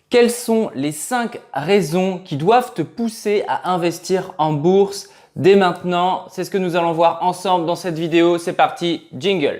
Quelles sont les 5 raisons qui doivent te pousser à investir en bourse dès maintenant? C'est ce que nous allons voir ensemble dans cette vidéo. C'est parti, jingle!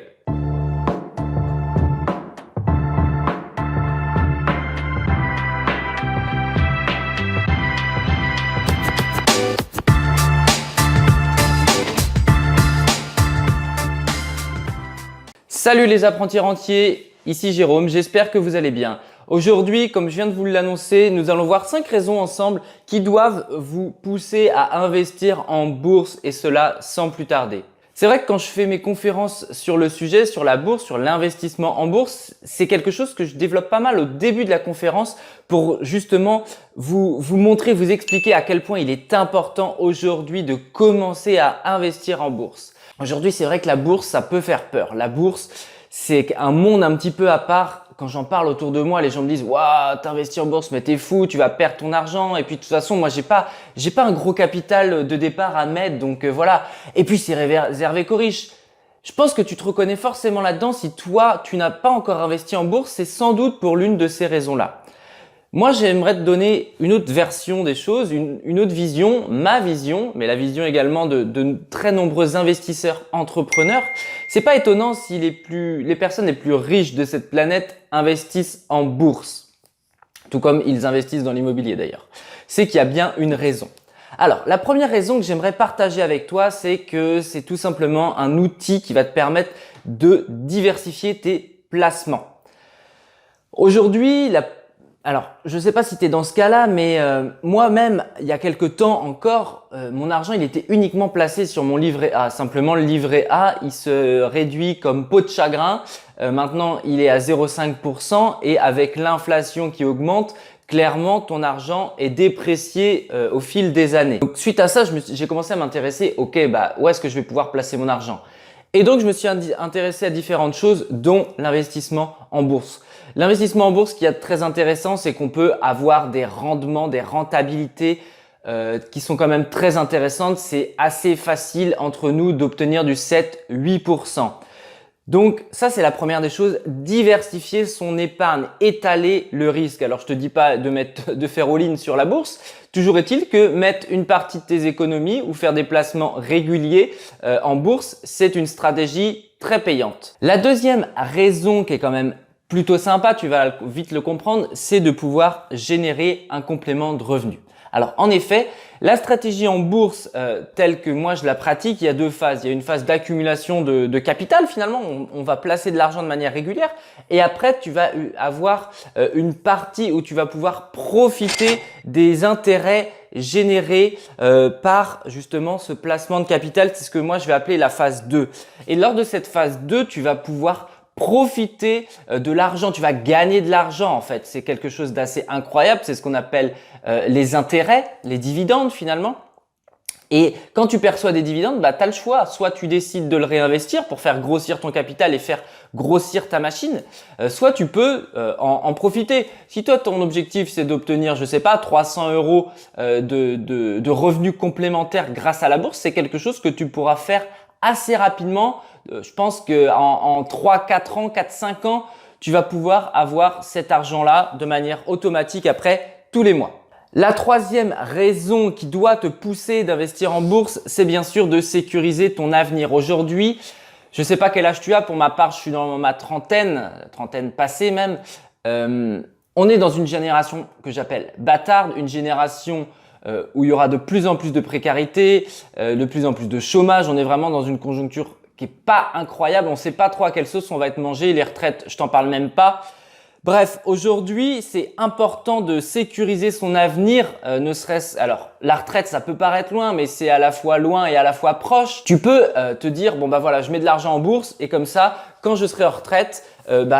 Salut les apprentis rentiers, ici Jérôme, j'espère que vous allez bien. Aujourd'hui, comme je viens de vous l'annoncer, nous allons voir 5 raisons ensemble qui doivent vous pousser à investir en bourse et cela sans plus tarder. C'est vrai que quand je fais mes conférences sur le sujet, sur la bourse, sur l'investissement en bourse, c'est quelque chose que je développe pas mal au début de la conférence pour justement vous montrer, vous expliquer à quel point il est important aujourd'hui de commencer à investir en bourse. Aujourd'hui, c'est vrai que la bourse, ça peut faire peur. La bourse, c'est un monde un petit peu à part. Quand j'en parle autour de moi, les gens me disent « Waouh, t'investis en bourse, mais t'es fou, tu vas perdre ton argent. » Et puis de toute façon, moi, j'ai pas un gros capital de départ à mettre, donc voilà. Et puis, c'est réservé qu'aux riches. Je pense que tu te reconnais forcément là-dedans. Si toi, tu n'as pas encore investi en bourse, c'est sans doute pour l'une de ces raisons-là. Moi, j'aimerais te donner une autre version des choses, une autre vision, ma vision, mais la vision également de très nombreux investisseurs entrepreneurs. C'est pas étonnant si les personnes les plus riches de cette planète investissent en bourse, tout comme ils investissent dans l'immobilier d'ailleurs. C'est qu'il y a bien une raison. Alors, la première raison que j'aimerais partager avec toi, c'est que c'est tout simplement un outil qui va te permettre de diversifier tes placements. Aujourd'hui, alors, je ne sais pas si tu es dans ce cas-là, mais moi-même, il y a quelques temps encore, mon argent il était uniquement placé sur mon livret A. Simplement, le livret A, il se réduit comme peau de chagrin. Maintenant, il est à 0,5% et avec l'inflation qui augmente, clairement, ton argent est déprécié au fil des années. Donc, suite à ça, j'ai commencé à m'intéresser, ok, où est-ce que je vais pouvoir placer mon argent? Et donc, je me suis intéressé à différentes choses, dont l'investissement en bourse. L'investissement en bourse, ce qui est très intéressant, c'est qu'on peut avoir des rendements, des rentabilités qui sont quand même très intéressantes. C'est assez facile entre nous d'obtenir du 7-8%. Donc ça, c'est la première des choses, diversifier son épargne, étaler le risque. Alors, je te dis pas de faire all-in sur la bourse. Toujours est-il que mettre une partie de tes économies ou faire des placements réguliers en bourse, c'est une stratégie très payante. La deuxième raison qui est quand même plutôt sympa, tu vas vite le comprendre, c'est de pouvoir générer un complément de revenus. Alors en effet, la stratégie en bourse telle que moi je la pratique, il y a deux phases. Il y a une phase d'accumulation de capital finalement, on va placer de l'argent de manière régulière et après tu vas avoir une partie où tu vas pouvoir profiter des intérêts générés par justement ce placement de capital. C'est ce que moi je vais appeler la phase 2. Et lors de cette phase 2, tu vas pouvoir profiter de l'argent, tu vas gagner de l'argent en fait. C'est quelque chose d'assez incroyable, c'est ce qu'on appelle les intérêts, les dividendes finalement. Et quand tu perçois des dividendes, tu as le choix. Soit tu décides de le réinvestir pour faire grossir ton capital et faire grossir ta machine, soit tu peux en profiter. Si toi, ton objectif, c'est d'obtenir, je sais pas, 300 € de revenus complémentaires grâce à la bourse, c'est quelque chose que tu pourras faire assez rapidement. Je pense qu'en 3-4 ans, 4-5 ans, tu vas pouvoir avoir cet argent-là de manière automatique après tous les mois. La troisième raison qui doit te pousser d'investir en bourse, c'est bien sûr de sécuriser ton avenir. Aujourd'hui, je ne sais pas quel âge tu as, pour ma part, je suis dans ma trentaine passée même. On est dans une génération que j'appelle bâtarde, une génération où il y aura de plus en plus de précarité, de plus en plus de chômage. On est vraiment dans une conjoncture qui est pas incroyable. On sait pas trop à quelle sauce on va être mangé. Les retraites, je t'en parle même pas. Bref, aujourd'hui, c'est important de sécuriser son avenir, ne serait-ce… Alors, la retraite, ça peut paraître loin, mais c'est à la fois loin et à la fois proche. Tu peux te dire, bon voilà, je mets de l'argent en bourse et comme ça, quand je serai en retraite,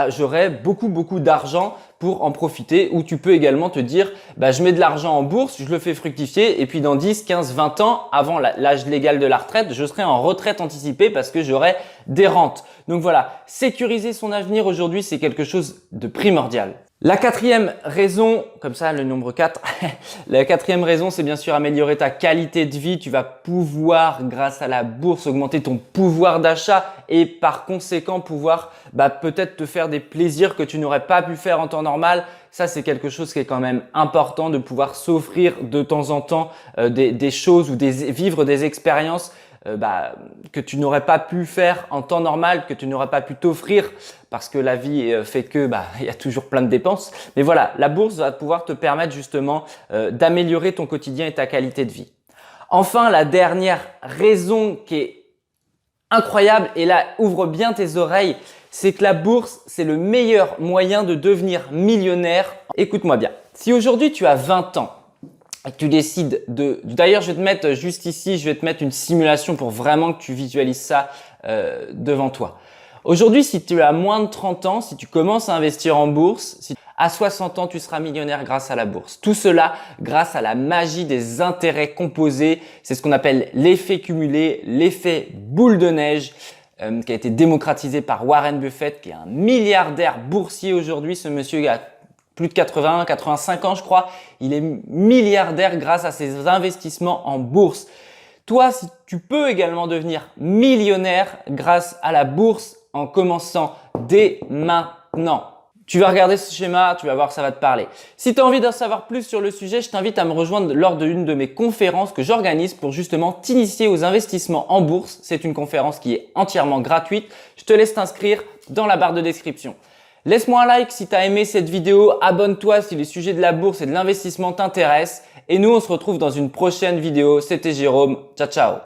j'aurai beaucoup d'argent pour en profiter. Ou tu peux également te dire, je mets de l'argent en bourse, je le fais fructifier et puis dans 10, 15, 20 ans, avant l'âge légal de la retraite, je serai en retraite anticipée parce que j'aurai des rentes. Donc voilà, sécuriser son avenir aujourd'hui, c'est quelque chose de primordial. La quatrième raison, comme ça le nombre 4, la quatrième raison c'est bien sûr améliorer ta qualité de vie. Tu vas pouvoir grâce à la bourse augmenter ton pouvoir d'achat et par conséquent pouvoir peut-être te faire des plaisirs que tu n'aurais pas pu faire en temps normal. Ça c'est quelque chose qui est quand même important de pouvoir s'offrir de temps en temps des choses ou vivre des expériences que tu n'aurais pas pu faire en temps normal, que tu n'aurais pas pu t'offrir parce que la vie fait que il y a toujours plein de dépenses. Mais voilà, la bourse va pouvoir te permettre justement d'améliorer ton quotidien et ta qualité de vie. Enfin, la dernière raison qui est incroyable, et là ouvre bien tes oreilles, c'est que la bourse, c'est le meilleur moyen de devenir millionnaire. Écoute-moi bien, si aujourd'hui tu as 20 ans, tu décides de… D'ailleurs, je vais te mettre juste ici, je vais te mettre une simulation pour vraiment que tu visualises ça devant toi. Aujourd'hui, si tu as moins de 30 ans, si tu commences à investir en bourse, à 60 ans, tu seras millionnaire grâce à la bourse. Tout cela grâce à la magie des intérêts composés. C'est ce qu'on appelle l'effet cumulé, l'effet boule de neige qui a été démocratisé par Warren Buffett, qui est un milliardaire boursier aujourd'hui. Ce monsieur a plus de 80, 85 ans, je crois. Il est milliardaire grâce à ses investissements en bourse. Toi, si tu peux également devenir millionnaire grâce à la bourse en commençant dès maintenant. Tu vas regarder ce schéma, tu vas voir, ça va te parler. Si tu as envie d'en savoir plus sur le sujet, je t'invite à me rejoindre lors d'une de mes conférences que j'organise pour justement t'initier aux investissements en bourse. C'est une conférence qui est entièrement gratuite. Je te laisse t'inscrire dans la barre de description. Laisse-moi un like si tu as aimé cette vidéo, abonne-toi si les sujets de la bourse et de l'investissement t'intéressent et nous on se retrouve dans une prochaine vidéo. C'était Jérôme, ciao ciao.